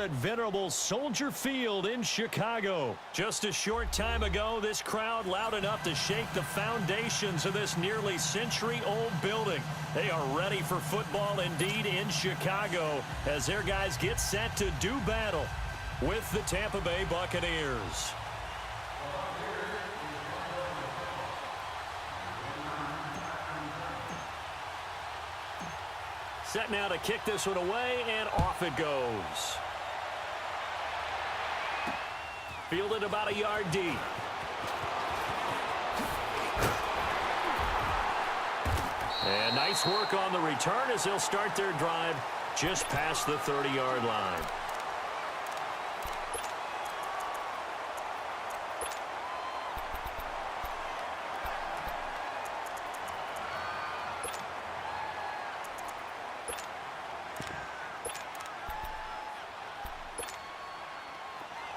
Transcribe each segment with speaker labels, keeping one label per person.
Speaker 1: at venerable Soldier Field in Chicago. Just a short time ago, this crowd loud enough to shake the foundations of this nearly century-old building. They are ready for football indeed in Chicago as their guys get set to do battle with the Tampa Bay Buccaneers. Set now to kick this one away, and off it goes. Fielded about a yard deep. And nice work on the return as they'll start their drive just past the 30-yard line.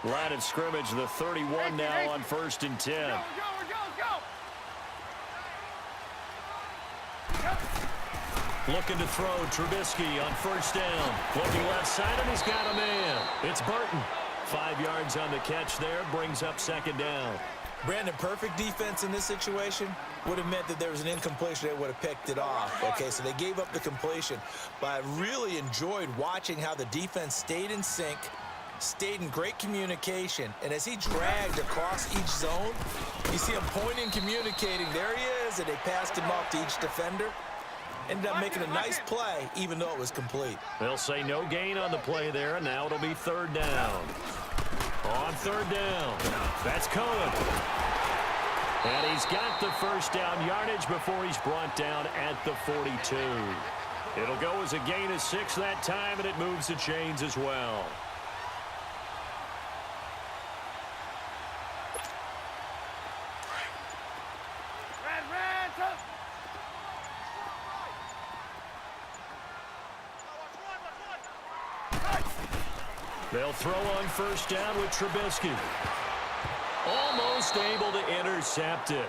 Speaker 1: Line of scrimmage, the 31 now on 1st and 10. Looking to throw, Trubisky on 1st down. Looking left side, and he's got a man. It's Burton. 5 yards on the catch there, brings up 2nd down.
Speaker 2: Brandon, perfect defense in this situation would have meant that there was an incompletion. They would have picked it off. Okay, so they gave up the completion. But I really enjoyed watching how the defense stayed in sync, stayed in great communication, and as he dragged across each zone, you see him pointing, communicating. There he is, and they passed him off to each defender. Ended up making a nice play, even though it was complete.
Speaker 1: They'll say no gain on the play there, and now it'll be 3rd down. On 3rd down, that's Cohen. And he's got the 1st down yardage before he's brought down at the 42. It'll go as a gain of 6 that time, and it moves the chains as well. They'll throw on 1st down with Trubisky. Almost able to intercept it.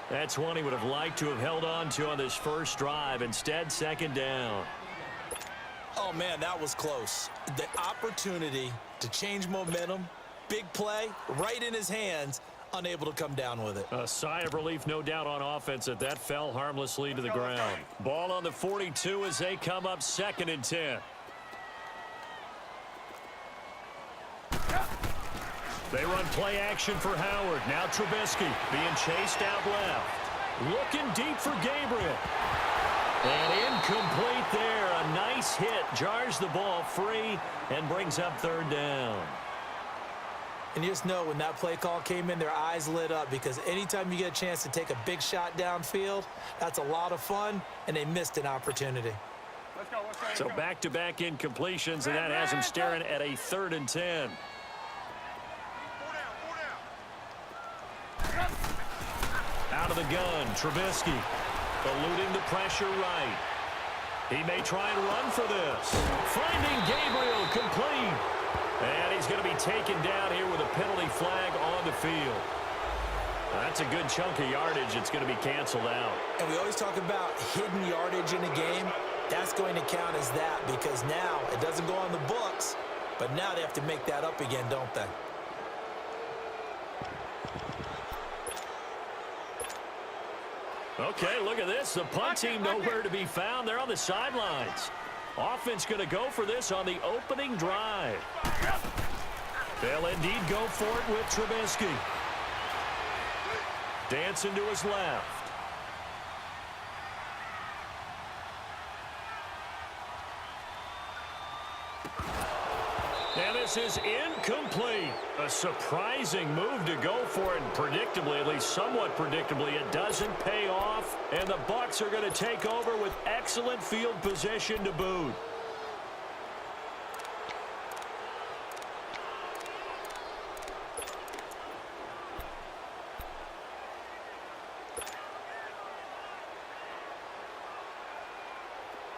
Speaker 1: That's one he would have liked to have held on to on this first drive. Instead, 2nd down.
Speaker 2: Oh, man, that was close. The opportunity to change momentum, big play, right in his hands, unable to come down with it.
Speaker 1: A sigh of relief, no doubt, on offense that that fell harmlessly to the ground. Ball on the 42 as they come up 2nd and 10. They run play action for Howard. Now Trubisky being chased out left. Looking deep for Gabriel. And incomplete there. A nice hit. Jars the ball free and brings up 3rd down.
Speaker 2: And you just know when that play call came in, their eyes lit up, because anytime you get a chance to take a big shot downfield, that's a lot of fun, and they missed an opportunity.
Speaker 3: Let's go.
Speaker 1: So back-to-back incompletions, and that has them staring at a 3rd and 10. Out of the gun, Trubisky eluding the pressure right. He may try and run for this. Finding Gabriel complete. And he's going to be taken down here with a penalty flag on the field. That's a good chunk of yardage. It's going to be canceled out.
Speaker 2: And we always talk about hidden yardage in a game. That's going to count as that, because now it doesn't go on the books, but now they have to make that up again, don't they?
Speaker 1: Okay, look at this. The punt team nowhere to be found. They're on the sidelines. Offense going to go for this on the opening drive. They'll indeed go for it with Trubisky. Dancing to his left. And this is incomplete. A surprising move to go for it, and predictably, at least somewhat predictably, it doesn't pay off. And the Bucs are going to take over with excellent field position to boot.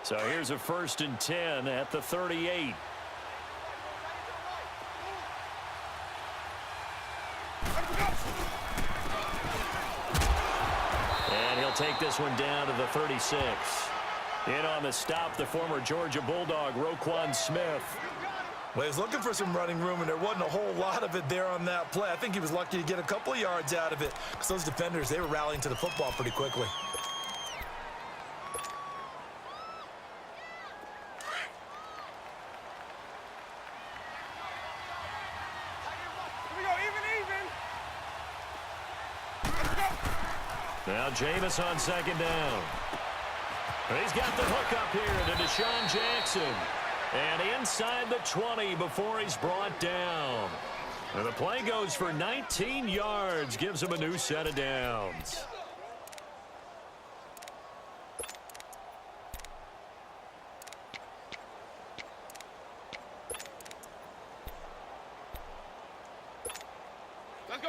Speaker 1: So here's a 1st and 10 at the 38. And he'll take this one down to the 36. In on the stop, the former Georgia Bulldog, Roquan Smith.
Speaker 2: Well, he was looking for some running room, and there wasn't a whole lot of it there on that play. I think he was lucky to get a couple of yards out of it because those defenders, they were rallying to the football pretty quickly.
Speaker 1: Now Jameis on second down. He's got the hook up here to Deshaun Jackson. And inside the 20 before he's brought down. And the play goes for 19 yards. Gives him a new set of downs.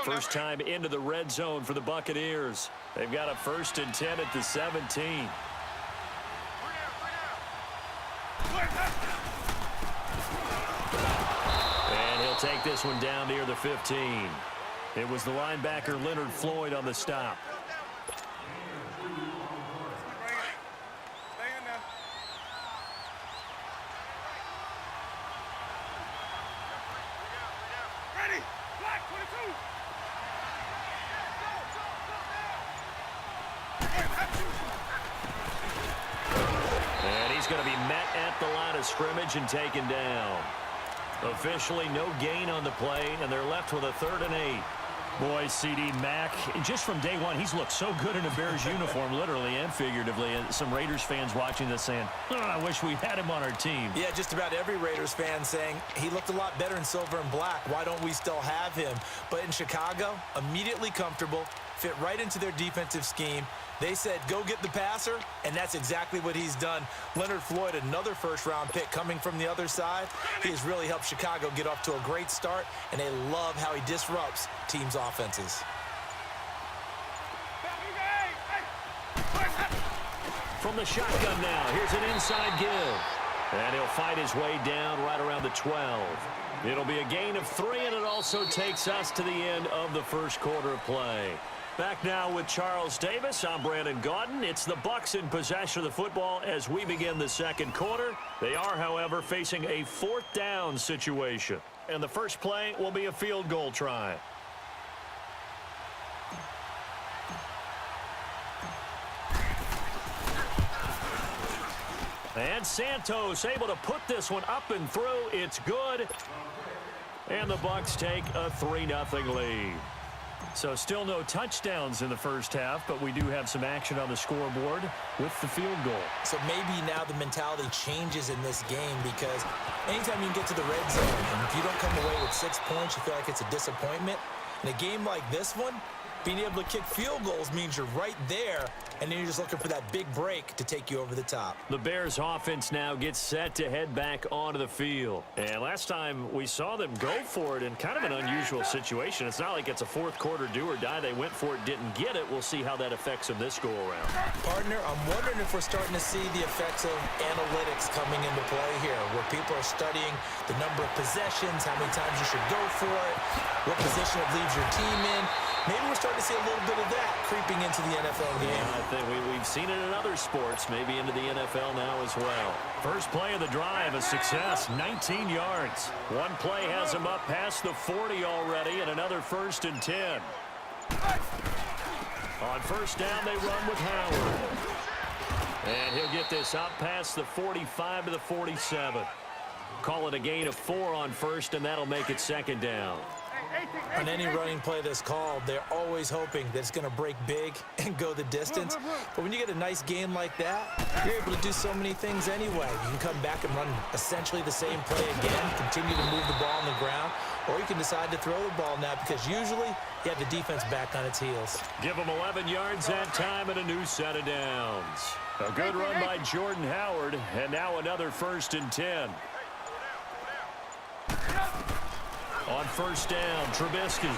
Speaker 1: First time into the red zone for the Buccaneers. They've got a 1st and 10 at the 17. And he'll take this one down near the 15. It was the linebacker Leonard Floyd on the stop. He's going to be met at the line of scrimmage and taken down. Officially no gain on the play, and they're left with a 3rd and 8. Boy, C.D. Mack, just from day one, he's looked so good in a Bears uniform, literally and figuratively. And some Raiders fans watching this saying, oh, I wish we had him on our team.
Speaker 2: Yeah, just about every Raiders fan saying he looked a lot better in silver and black. Why don't we still have him? But in Chicago, immediately comfortable, fit right into their defensive scheme. They said, go get the passer, and that's exactly what he's done. Leonard Floyd, another first-round pick coming from the other side. He has really helped Chicago get off to a great start, and they love how he disrupts teams' offenses.
Speaker 1: From the shotgun now, here's an inside give. And he'll fight his way down right around the 12. It'll be a gain of 3, and it also takes us to the end of the first quarter of play. Back now with Charles Davis. I'm Brandon Gaudin. It's the Bucs in possession of the football as we begin the second quarter. They are, however, facing a 4th down situation. And the first play will be a field goal try. And Santos able to put this one up and through. It's good. And the Bucs take a 3-0 lead. So still no touchdowns in the first half, but we do have some action on the scoreboard with the field goal.
Speaker 2: So maybe now the mentality changes in this game because anytime you can get to the red zone, and if you don't come away with 6 points, you feel like it's a disappointment. In a game like this one, being able to kick field goals means you're right there, and then you're just looking for that big break to take you over the top.
Speaker 1: The Bears offense now gets set to head back onto the field. And last time we saw them go for it in kind of an unusual situation. It's not like it's a fourth quarter do or die. They went for it, didn't get it. We'll see how that affects them this go-around.
Speaker 2: Partner, I'm wondering if we're starting to see the effects of analytics coming into play here, where people are studying the number of possessions, how many times you should go for it, what position it leaves your team in. Maybe we're starting to see a little bit of that creeping into the NFL game.
Speaker 1: Yeah, I think we've seen it in other sports, maybe into the NFL now as well. First play of the drive, a success, 19 yards. One play has him up past the 40 already, and another 1st and 10. On first down, they run with Howard. And he'll get this up past the 45 to the 47. Call it a gain of 4 on first, and that'll make it 2nd down.
Speaker 2: On any running play that's called, they're always hoping that it's going to break big and go the distance. But when you get a nice gain like that, you're able to do so many things anyway. You can come back and run essentially the same play again, continue to move the ball on the ground, or you can decide to throw the ball now because usually you have the defense back on its heels.
Speaker 1: Give them 11 yards that time and a new set of downs. A good run by Jordan Howard, and now another 1st and 10. On first down, Trubisky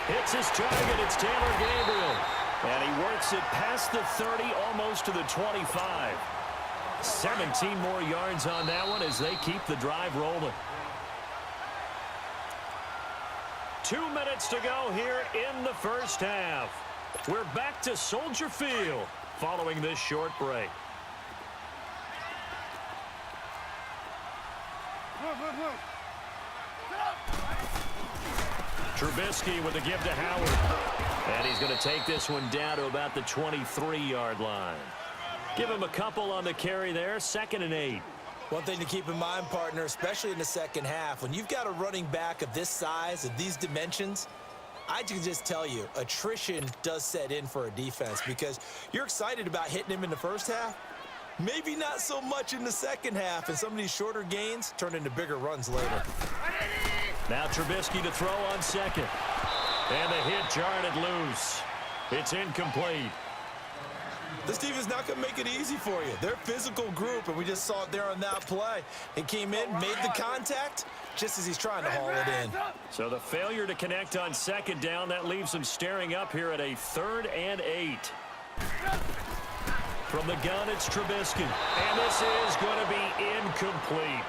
Speaker 1: hits his target. It's Taylor Gabriel. And he works it past the 30, almost to the 25. 17 more yards on that one as they keep the drive rolling. 2 minutes to go here in the first half. We're back to Soldier Field following this short break. Trubisky with a give to Howard. And he's going to take this one down to about the 23-yard line. Give him a couple on the carry there, 2nd and 8.
Speaker 2: One thing to keep in mind, partner, especially in the second half, when you've got a running back of this size, of these dimensions, I can just tell you, attrition does set in for a defense because you're excited about hitting him in the first half. Maybe not so much in the second half, and some of these shorter gains turn into bigger runs later.
Speaker 1: Now Trubisky to throw on 2nd. And the hit jarred it loose. It's incomplete.
Speaker 2: This team is not going to make it easy for you. They're a physical group, and we just saw it there on that play. He came in, made the contact, just as he's trying to haul it in.
Speaker 1: So the failure to connect on 2nd down, that leaves him staring up here at a 3rd and 8. From the gun, it's Trubisky. And this is going to be incomplete.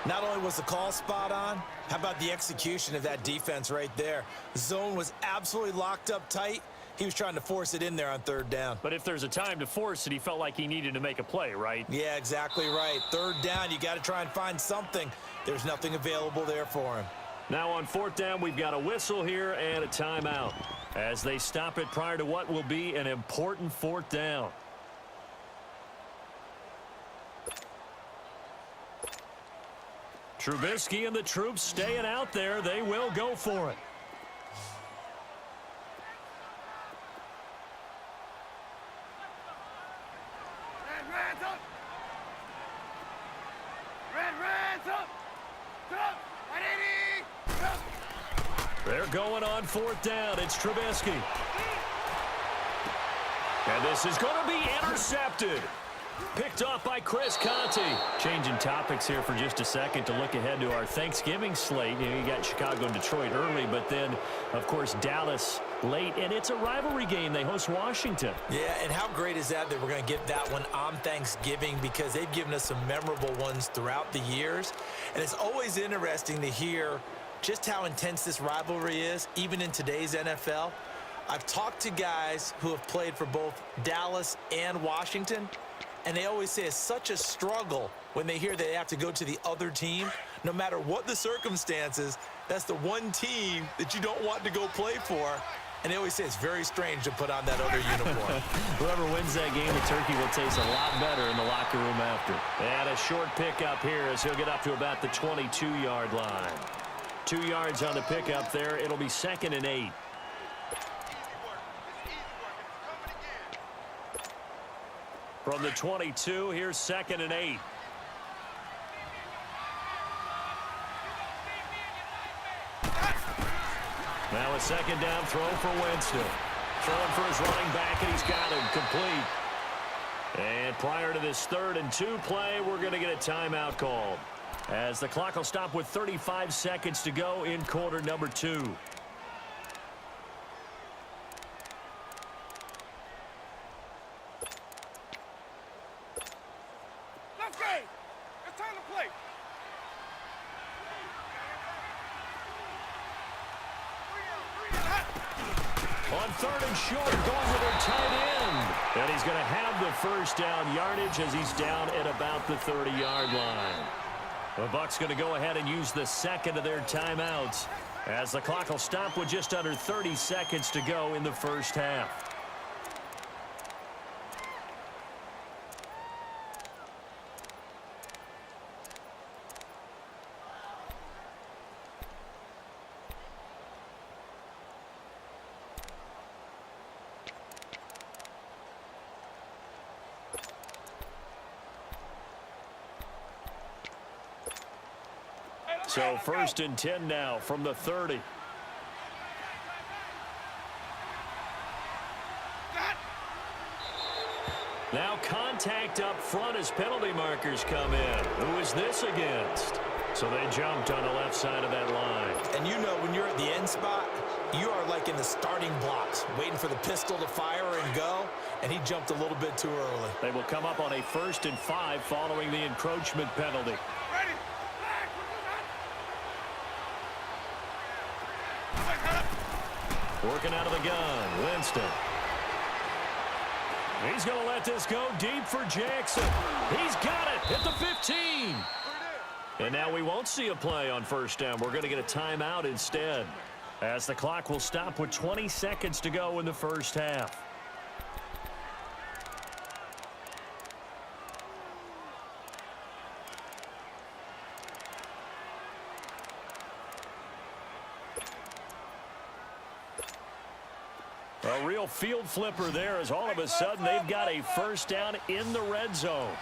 Speaker 2: Not only was the call spot on, how about the execution of that defense right there? The zone was absolutely locked up tight. He was trying to force it in there on 3rd down.
Speaker 1: But if there's a time to force it, he felt like he needed to make a play, right?
Speaker 2: Yeah, exactly right. 3rd down, you got to try and find something. There's nothing available there for him.
Speaker 1: Now on 4th down, we've got a whistle here and a timeout as they stop it prior to what will be an important 4th down. Trubisky and the troops staying out there. They will go for it. They're going on 4th down. It's Trubisky. And this is going to be intercepted. Picked off by Chris Conte. Changing topics here for just a second to look ahead to our Thanksgiving slate. You know, you got Chicago and Detroit early, but then, of course, Dallas late. And it's a rivalry game. They host Washington.
Speaker 2: Yeah, and how great is that we're going to get that one on Thanksgiving because they've given us some memorable ones throughout the years. And it's always interesting to hear just how intense this rivalry is, even in today's NFL. I've talked to guys who have played for both Dallas and Washington, and they always say it's such a struggle when they hear they have to go to the other team. No matter what the circumstances, that's the one team that you don't want to go play for. And they always say it's very strange to put on that other uniform.
Speaker 1: Whoever wins that game, the turkey will taste a lot better in the locker room after. And a short pickup here as he'll get up to about the 22-yard line. 2 yards on the pickup there. It'll be 2nd and 8. From the 22, here's 2nd and 8. Now a 2nd down throw for Winston. Throwing for his running back, and he's got him complete. And prior to this 3rd and 2 play, we're going to get a timeout called, as the clock will stop with 35 seconds to go in quarter number 2. On 3rd and short, going with their tight end. And he's going to have the first down yardage as he's down at about the 30-yard line. The Bucs going to go ahead and use the 2nd of their timeouts as the clock will stop with just under 30 seconds to go in the first half. So 1st and 10 now from the 30. Now contact up front as penalty markers come in. Who is this against? So they jumped on the left side of that line.
Speaker 2: And you know when you're at the end spot, you are like in the starting blocks, waiting for the pistol to fire and go, and he jumped a little bit too early.
Speaker 1: They will come up on a 1st and 5 following the encroachment penalty. Working out of the gun, Winston. He's going to let this go deep for Jackson. He's got it at the 15. And now we won't see a play on first down. We're going to get a timeout instead, as the clock will stop with 20 seconds to go in the first half. A real field flipper there, as all of a sudden they've got a first down in the red zone.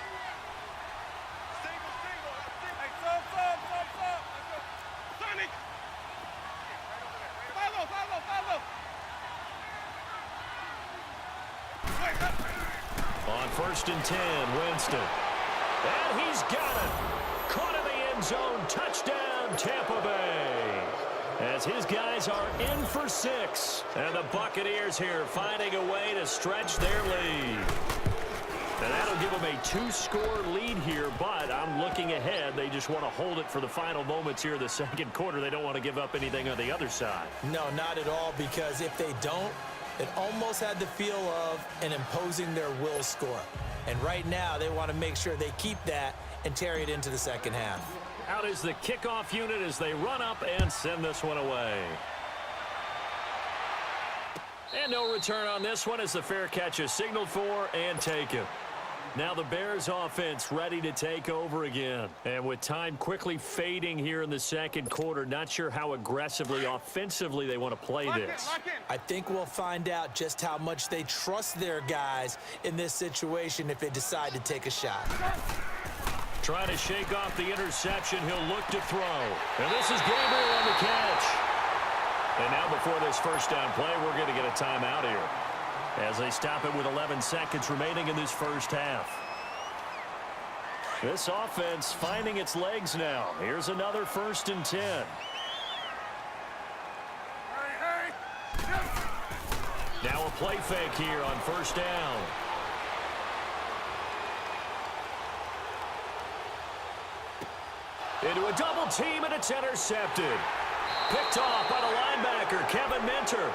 Speaker 1: On 1st and 10, Winston. And he's got it. Caught in the end zone. Touchdown, Tampa Bay. As his guys are in for 6. And the Buccaneers here finding a way to stretch their lead. And that'll give them a 2-score lead here, but I'm looking ahead. They just want to hold it for the final moments here in the second quarter. They don't want to give up anything on the other side.
Speaker 2: No, not at all, because if they don't, it almost had the feel of an imposing their will score. And right now, they want to make sure they keep that and carry it into the second half.
Speaker 1: Out is the kickoff unit as they run up and send this one away. And no return on this one as the fair catch is signaled for and taken. Now the Bears offense ready to take over again. And with time quickly fading here in the second quarter, not sure how aggressively, offensively they want to play this.
Speaker 2: I think we'll find out just how much they trust their guys in this situation if they decide to take a shot.
Speaker 1: Trying to shake off the interception, he'll look to throw. And this is Gabriel on the catch. And now before this first down play, we're going to get a timeout here, as they stop it with 11 seconds remaining in this first half. This offense finding its legs now. Here's another 1st and 10. Now a play fake here on first down. Into a double team, and it's intercepted. Picked off by the linebacker, Kevin Minter.